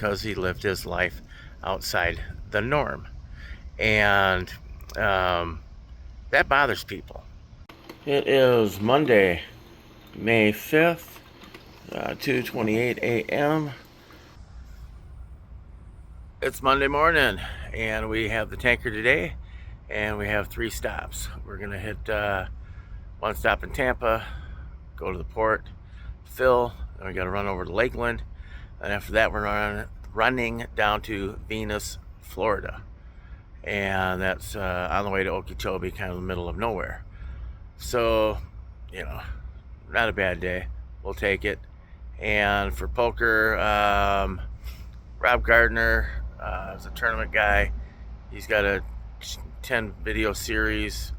because he lived his life outside the norm. And that bothers people. It is Monday, May 5th, 2:28 a.m. It's Monday morning, and we have the tanker today, and we have 3 stops. We're going to hit one stop in Tampa, go to the port, fill, and we got to run over to Lakeland, and after that we're running down to Venus, Florida. And that's on the way to Okeechobee, kind of the middle of nowhere. So, not a bad day. We'll take it. And for poker, Rob Gardner is a tournament guy. He's got a 10 video series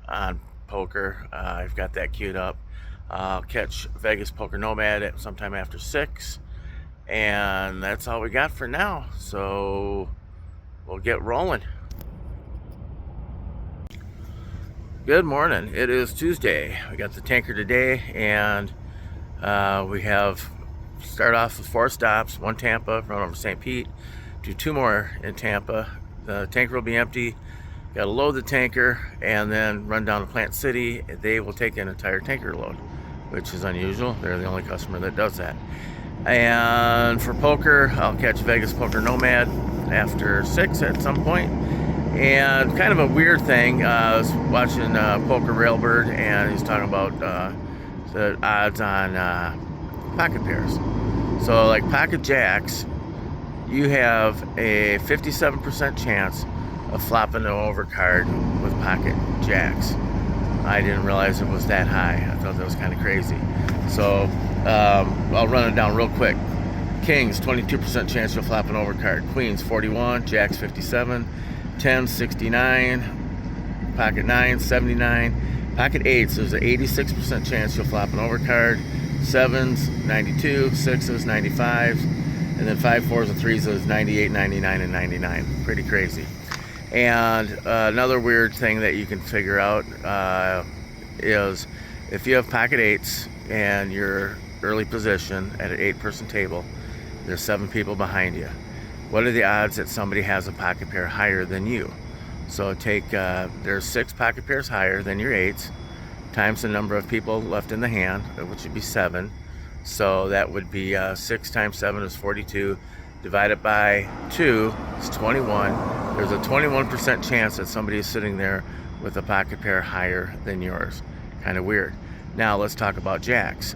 on poker. I've got that queued up. I'll catch Vegas Poker Nomad at sometime after 6. And that's all we got for now. So we'll get rolling. Good morning. It is Tuesday. We got the tanker today, and we have start off with 4 stops, 1 Tampa, run over St. Pete, do 2 more in Tampa. The tanker will be empty. Got to load the tanker and then run down to Plant City. They will take an entire tanker load, which is unusual. They're the only customer that does that. And for poker, I'll catch Vegas Poker Nomad after 6 at some point. And kind of a weird thing, I was watching Poker Railbird, and he's talking about the odds on pocket pairs. So like pocket jacks, you have a 57% chance of flopping an overcard with pocket jacks. I didn't realize it was that high. I thought that was kind of crazy. So I'll run it down real quick. Kings, 22% chance you'll flop an overcard. Queens, 41. Jacks, 57. 10, 69. Pocket 9, 79. Pocket 8s, there's an 86% chance you'll flop an overcard. 7s, 92. 6s, 95. And then 5, 4s, and 3s is 98, 99, and 99. Pretty crazy. And another weird thing that you can figure out is if you have pocket 8s and you're early position at an 8-person table, there's 7 people behind you. What are the odds that somebody has a pocket pair higher than you? So take, there's 6 pocket pairs higher than your 8s, times the number of people left in the hand, which would be 7. So that would be 6 times 7 is 42. Divided by 2 is 21. There's a 21% chance that somebody is sitting there with a pocket pair higher than yours. Kind of weird. Now let's talk about jacks.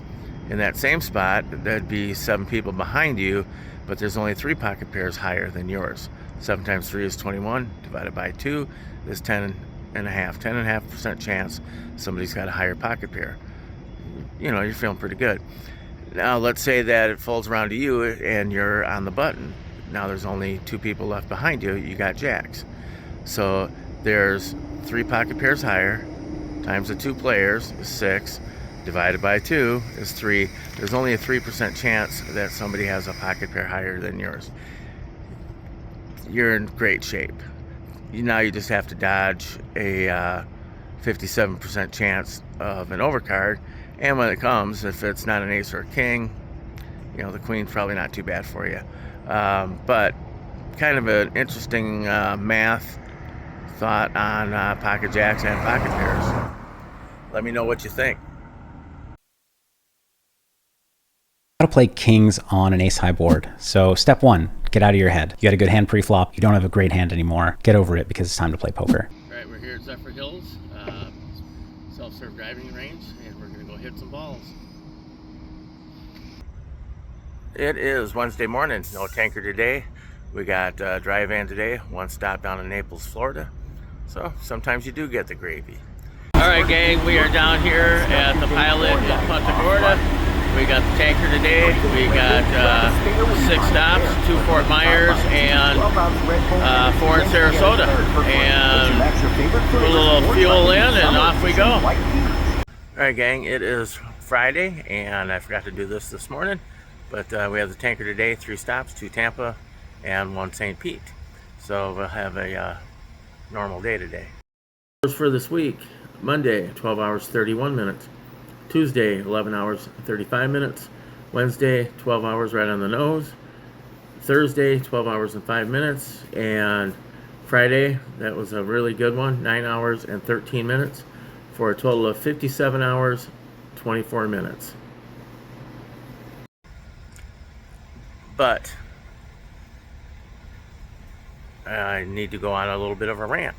In that same spot, there'd be 7 people behind you, but there's only 3 pocket pairs higher than yours. 7 times 3 is 21. Divided by 2 is 10 and a half. 10.5% chance somebody's got a higher pocket pair. You're feeling pretty good. Now let's say that it folds around to you and you're on the button. Now there's only 2 people left behind you. You got jacks. So there's 3 pocket pairs higher times the 2 players is 6. Divided by 2 is 3. There's only a 3% chance that somebody has a pocket pair higher than yours. You're in great shape. Now you just have to dodge a 57% chance of an overcard. And when it comes, if it's not an ace or a king, the queen's probably not too bad for you. But kind of an interesting math thought on pocket jacks and pocket pairs. Let me know what you think. How to play kings on an ace high board. So step 1, get out of your head. You got a good hand pre-flop. You don't have a great hand anymore. Get over it because it's time to play poker. All right, we're here at Zephyr Hills, self-serve driving range, and we're gonna go hit some balls. It is Wednesday morning, no tanker today. We got dry van today, 1 stop down in Naples, Florida. So sometimes you do get the gravy. All right, gang, we are down here at the Pilot in Punta Gorda. We got the tanker today. We got 6 stops, 2 Fort Myers and 4 in Sarasota. And put a little fuel in and off we go. All right, gang, it is Friday, and I forgot to do this morning, but we have the tanker today, 3 stops, 2 Tampa and 1 St. Pete. So we'll have a normal day today. For this week, Monday, 12 hours, 31 minutes. Tuesday, 11 hours, 35 minutes. Wednesday, 12 hours right on the nose. Thursday, 12 hours and 5 minutes. And Friday, that was a really good one, 9 hours and 13 minutes for a total of 57 hours, 24 minutes. But I need to go on a little bit of a rant.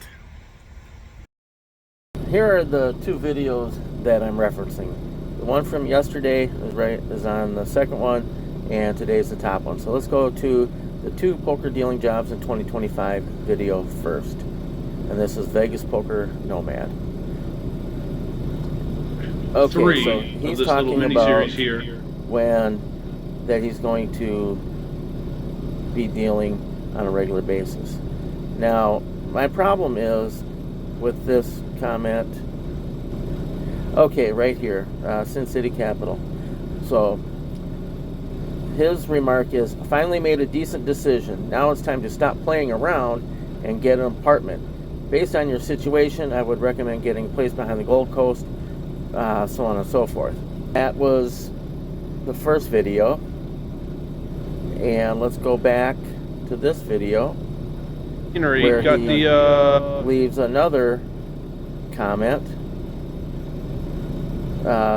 Here are the two videos that I'm referencing. The one from yesterday is on the second one, and today's the top one. So let's go to the 2 poker dealing jobs in 2025 video first. And this is Vegas Poker Nomad. Okay, so he's talking about that he's going to be dealing on a regular basis. Now, my problem is with this comment. Okay, right here, Sin City Capital. So his remark is, finally made a decent decision. Now it's time to stop playing around and get an apartment. Based on your situation, I would recommend getting a place behind the Gold Coast, so on and so forth. That was the first video. And let's go back to this video where he leaves another comment.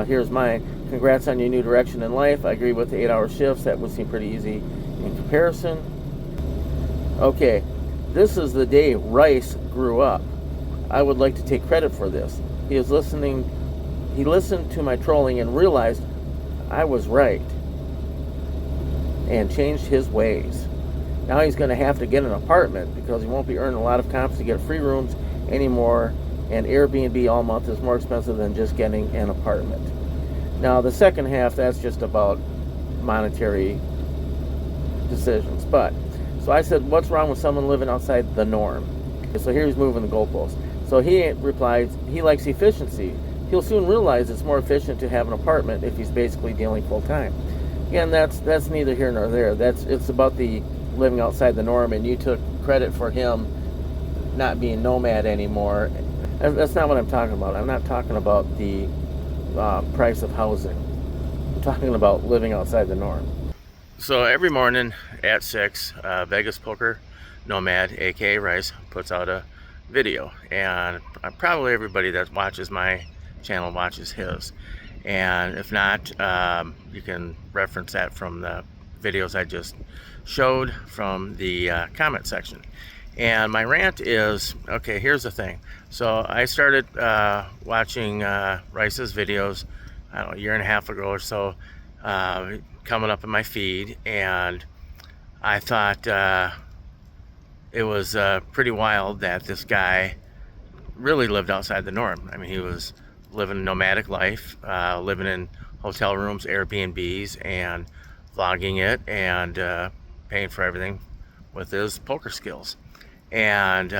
Here's mine. Congrats on your new direction in life. I agree with the 8-hour shifts. That would seem pretty easy in comparison. Okay, this is the day Rice grew up. I would like to take credit for this. He listened to my trolling and realized I was right and changed his ways. Now he's going to have to get an apartment because he won't be earning a lot of comps to get free rooms anymore, and Airbnb all month is more expensive than just getting an apartment. Now the second half, that's just about monetary decisions. But so I said, what's wrong with someone living outside the norm? So here he's moving the goalposts. So he replies, he likes efficiency. He'll soon realize it's more efficient to have an apartment if he's basically dealing full time. Again, that's neither here nor there. It's about the living outside the norm, and you took credit for him not being nomad anymore. That's not what I'm talking about. I'm not talking about the price of housing. I'm talking about living outside the norm. So every morning at 6, Vegas Poker Nomad, aka Rice, puts out a video, and probably everybody that watches my channel watches his. And if not, you can reference that from the videos I just showed from the comment section. And my rant is, okay, here's the thing. So I started watching Rice's videos, I don't know, a year and a half ago or so, coming up in my feed, and I thought it was pretty wild that this guy really lived outside the norm. I mean, he was living a nomadic life, living in hotel rooms, Airbnbs, and vlogging it, and paying for everything with his poker skills. And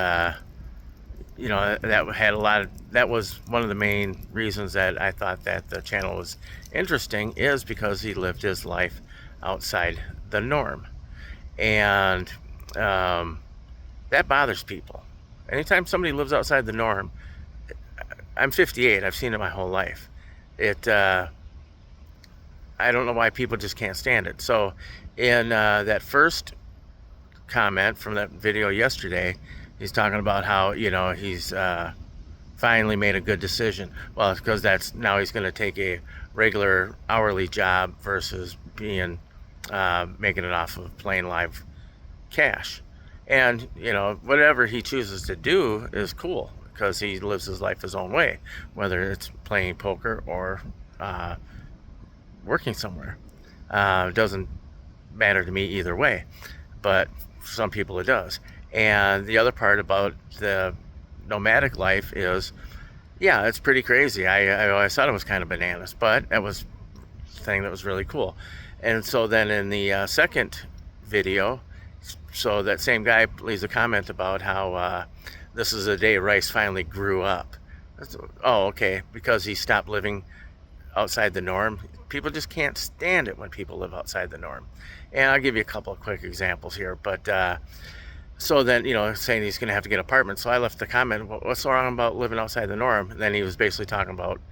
you know, that was one of the main reasons that I thought that the channel was interesting, is because he lived his life outside the norm. And that bothers people. Anytime somebody lives outside the norm, I'm 58, I've seen it my whole life. I don't know why people just can't stand it. So in that first comment from that video yesterday, he's talking about how, you know, he's finally made a good decision. Well, it's because now he's going to take a regular hourly job versus being making it off of plain live cash. And, you know, whatever he chooses to do is cool, because he lives his life his own way, whether it's playing poker or working somewhere. It doesn't matter to me either way, but for some people it does. And the other part about the nomadic life is, yeah, it's pretty crazy. I always thought it was kind of bananas, but that was the thing that was really cool. And so then in the second video, so that same guy leaves a comment about how this is the day Rice finally grew up. Oh, okay, because he stopped living outside the norm. People just can't stand it when people live outside the norm. And I'll give you a couple of quick examples here. But so then, you know, saying he's going to have to get an apartment. So I left the comment, what's wrong about living outside the norm? And then he was basically talking about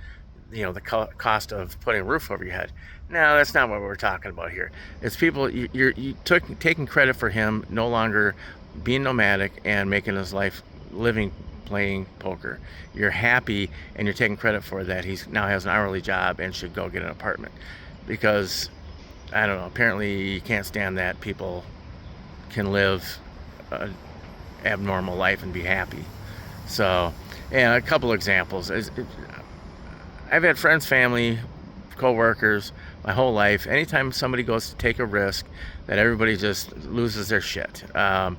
the cost of putting a roof over your head. No, that's not what we're talking about here. It's people, taking credit for him no longer being nomadic and making his life living playing poker. You're happy and you're taking credit for that. He's now has an hourly job and should go get an apartment, because I don't know, apparently you can't stand that people can live an abnormal life and be happy. So, and a couple examples. I've had friends, family, co-workers my whole life. Anytime somebody goes to take a risk, that everybody just loses their shit. When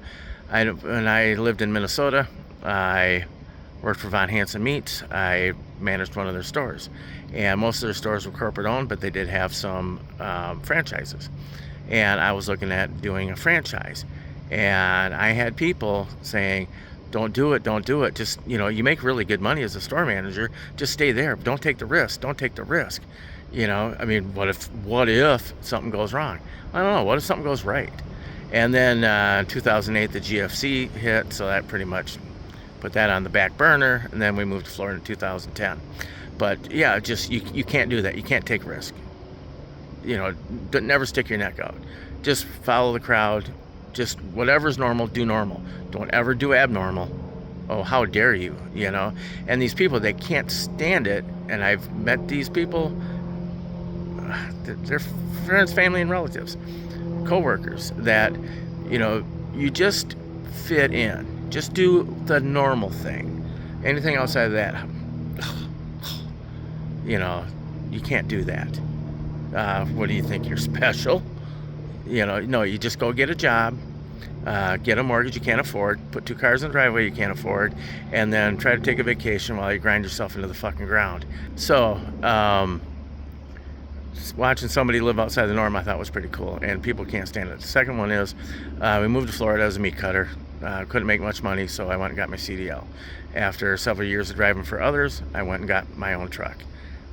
I lived in Minnesota, I worked for Von Hansen Meats. I managed one of their stores, and most of their stores were corporate owned, but they did have some franchises. And I was looking at doing a franchise, and I had people saying, don't do it, don't do it. Just, you make really good money as a store manager. Just stay there. Don't take the risk. Don't take the risk. I mean, what if something goes wrong? I don't know. What if something goes right? And then 2008, the GFC hit, so that pretty much put that on the back burner. And then we moved to Florida in 2010. But yeah, just you can't do that. You can't take risk. Never stick your neck out. Just follow the crowd. Just whatever's normal, do normal. Don't ever do abnormal. Oh, how dare you, And these people, they can't stand it. And I've met these people, they're friends, family, and relatives, co-workers, that, you just fit in. Just do the normal thing. Anything outside of that, you can't do that. What do you think? You're special? No, you just go get a job, get a mortgage you can't afford, put 2 cars in the driveway you can't afford, and then try to take a vacation while you grind yourself into the fucking ground. So, watching somebody live outside the norm I thought was pretty cool, and people can't stand it. The second one is, we moved to Florida as a meat cutter. Couldn't make much money, so I went and got my CDL. After several years of driving for others, I went and got my own truck.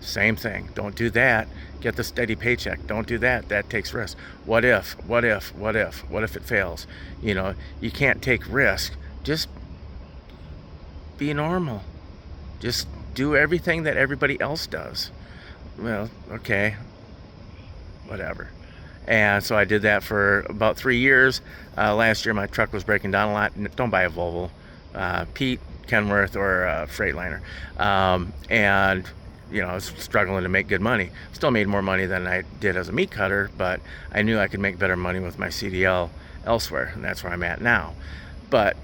Same thing. Don't do that. Get the steady paycheck. Don't do that. That takes risk. What if it fails? You can't take risk. Just be normal. Just do everything that everybody else does. Well, okay, whatever. And so I did that for about 3 years. Last year my truck was breaking down a lot. Don't buy a Volvo, Pete, Kenworth, or a Freightliner. And I was struggling to make good money. Still made more money than I did as a meat cutter, but I knew I could make better money with my CDL elsewhere, and that's where I'm at now. But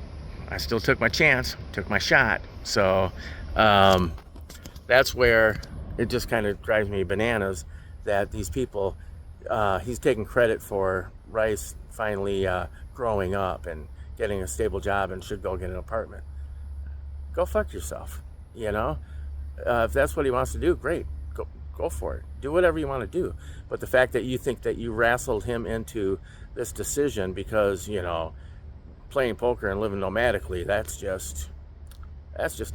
I still took my chance, took my shot. So that's where it just kind of drives me bananas that these people, he's taking credit for Rice finally growing up and getting a stable job and should go get an apartment. Go fuck yourself, If that's what he wants to do, great. Go for it. Do whatever you want to do. But the fact that you think that you wrestled him into this decision because, playing poker and living nomadically, that's just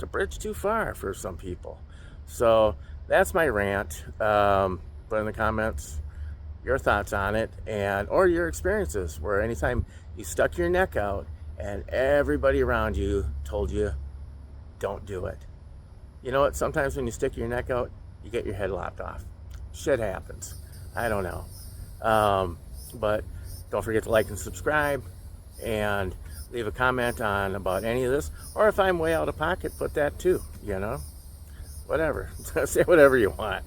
a bridge too far for some people. So that's my rant. Put in the comments your thoughts on it, or your experiences where anytime you stuck your neck out and everybody around you told you, don't do it. You know what? Sometimes when you stick your neck out, you get your head lopped off. Shit happens. I don't know. But don't forget to like and subscribe, and leave a comment on about any of this. Or if I'm way out of pocket, put that too, Whatever. Say whatever you want.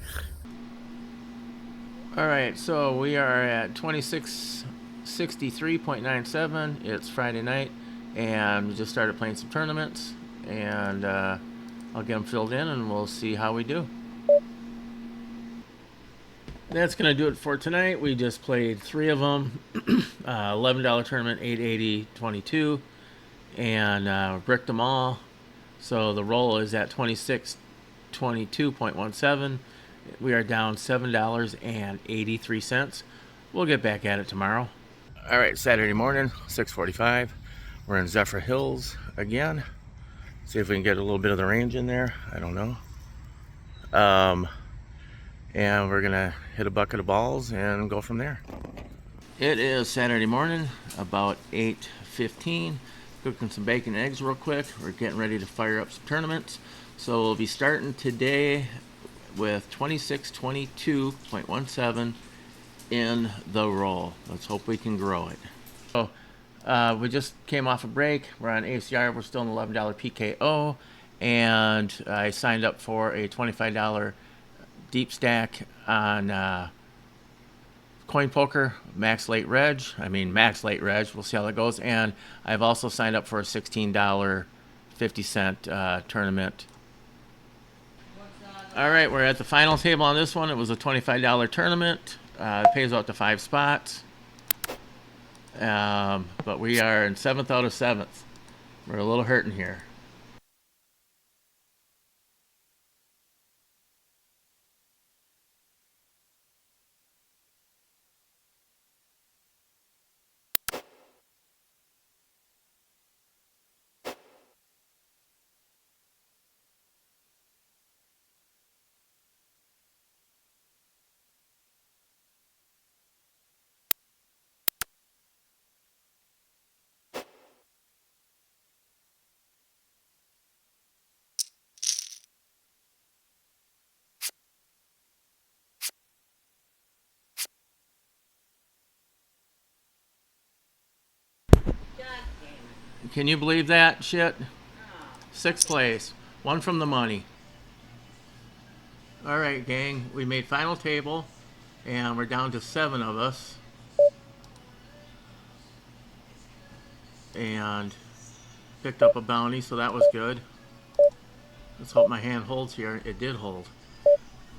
All right, so we are at 2663.97. It's Friday night, and we just started playing some tournaments, and I'll get them filled in, and we'll see how we do. That's going to do it for tonight. We just played 3 of them. $11 tournament, 880, 22, and bricked them all. So the roll is at 2622.17. We are down $7.83. We'll get back at it tomorrow. All right, Saturday morning, 6:45. We're in Zephyr Hills again. See if we can get a little bit of the range in there. I don't know. And we're gonna hit a bucket of balls and go from there. It is Saturday morning, about 8:15. Cooking some bacon and eggs real quick. We're getting ready to fire up some tournaments. So we'll be starting today with 2622.17 in the roll. Let's hope we can grow it. So we just came off a break. We're on ACR. We're still in $11 PKO, and I signed up for a $25 deep stack on Coin Poker, max late reg. We'll see how that goes. And I've also signed up for a $16.50 tournament. All right, we're at the final table on this one. It was a $25 tournament. It pays out to 5 spots. But we are in 7th out of 7th. We're a little hurting here. Can you believe that shit? 6th place. 1 from the money. All right, gang. We made final table, and we're down to 7 of us. And picked up a bounty, so that was good. Let's hope my hand holds here. It did hold.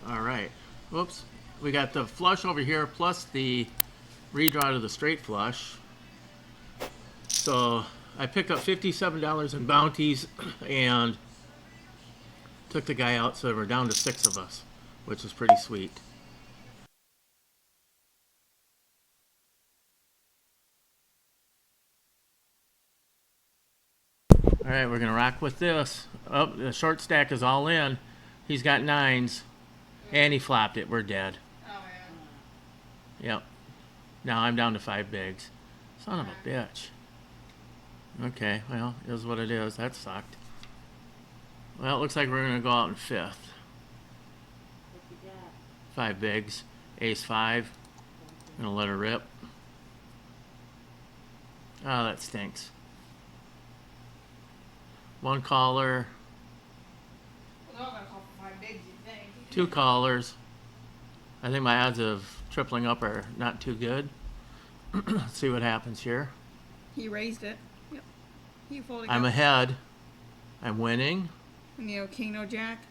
All right. Whoops. We got the flush over here plus the redraw to the straight flush. So I picked up $57 in bounties and took the guy out, so we're down to 6 of us, which is pretty sweet. All right, we're going to rock with this. Oh, the short stack is all in. He's got 9s, and he flopped it. We're dead. Oh, yeah. Yep. Now I'm down to 5 bigs. Son of a bitch. Okay, well, it is what it is. That sucked. Well, it looks like we're going to go out in 5th. 5 bigs. Ace 5. Gonna let her rip. Oh, that stinks. 1 caller. Well, they're all gonna call for 5 bigs, you think. 2 callers. I think my odds of tripling up are not too good. Let's see what happens here. He raised it. Yep. He folded. I'm ahead. I'm winning. And you know, king, no jack.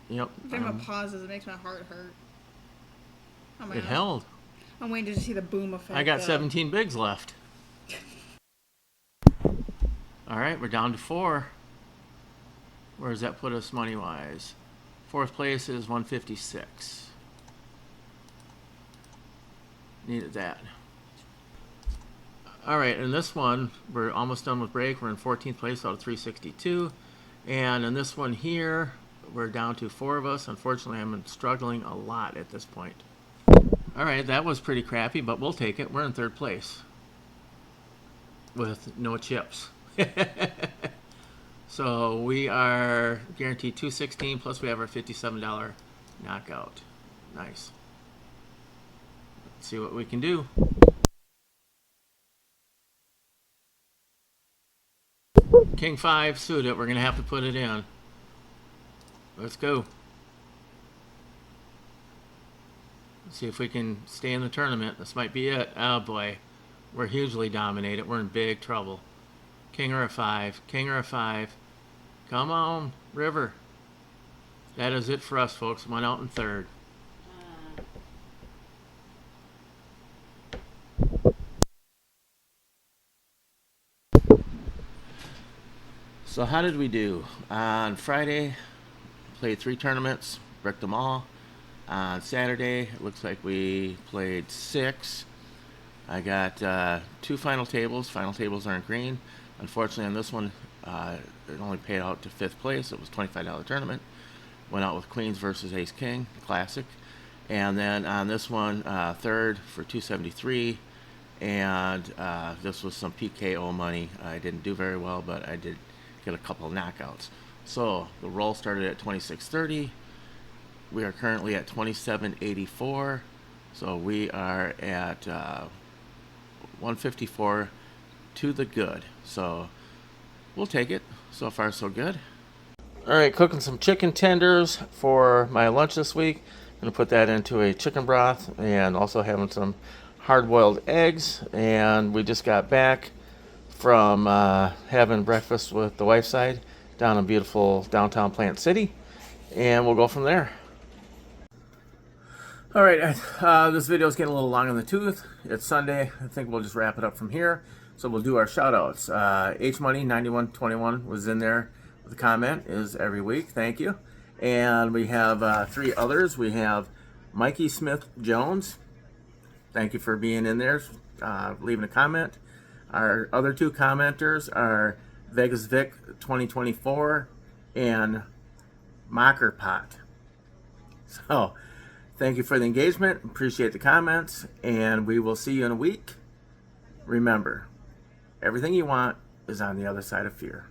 Yep. Give him a pauses. It makes my heart hurt. Oh my It God. held. I'm waiting to see the boom effect. I got 17 bigs left. All right, we're down to 4. Where does that put us money-wise? 4th place is 156. Needed that. All right, in this one, we're almost done with break. We're in 14th place out of 362. And in this one here, we're down to 4 of us. Unfortunately, I'm struggling a lot at this point. All right, that was pretty crappy, but we'll take it. We're in 3rd place with no chips. So we are guaranteed 216, plus we have our $57 knockout. Nice. Let's see what we can do. King 5 suited. We're going to have to put it in. Let's go. Let's see if we can stay in the tournament. This might be it. Oh boy. We're hugely dominated. We're in big trouble. King or a 5. King or a 5. Come on, river. That is it for us, folks. Went out in 3rd. So how did we do? On Friday, played 3 tournaments, bricked them all. On Saturday, it looks like we played 6. I got 2 final tables. Final tables aren't green. Unfortunately, on this one, it only paid out to 5th place. It was a $25 tournament. Went out with Queens versus Ace King, classic. And then on this one, 3rd for 273. And this was some PKO money. I didn't do very well, but I did get a couple of knockouts. So the roll started at 2630. We are currently at 2784, so we are at 154 to the good. So we'll take it. So far, so good. All right, cooking some chicken tenders for my lunch this week. I'm gonna put that into a chicken broth, and also having some hard-boiled eggs. And we just got back from having breakfast with the wife's side down in beautiful downtown Plant City, and we'll go from there. All right, this video is getting a little long in the tooth. It's Sunday. I think we'll just wrap it up from here. So we'll do our shout outs. HMoney9121 was in there with a comment, is every week. Thank you. And we have 3 others. We have Mikey Smith Jones. Thank you for being in there, leaving a comment. Our other 2 commenters are Vegas Vic 2024 and Mocker Pot. So thank you for the engagement. Appreciate the comments, and we will see you in a week. Remember, everything you want is on the other side of fear.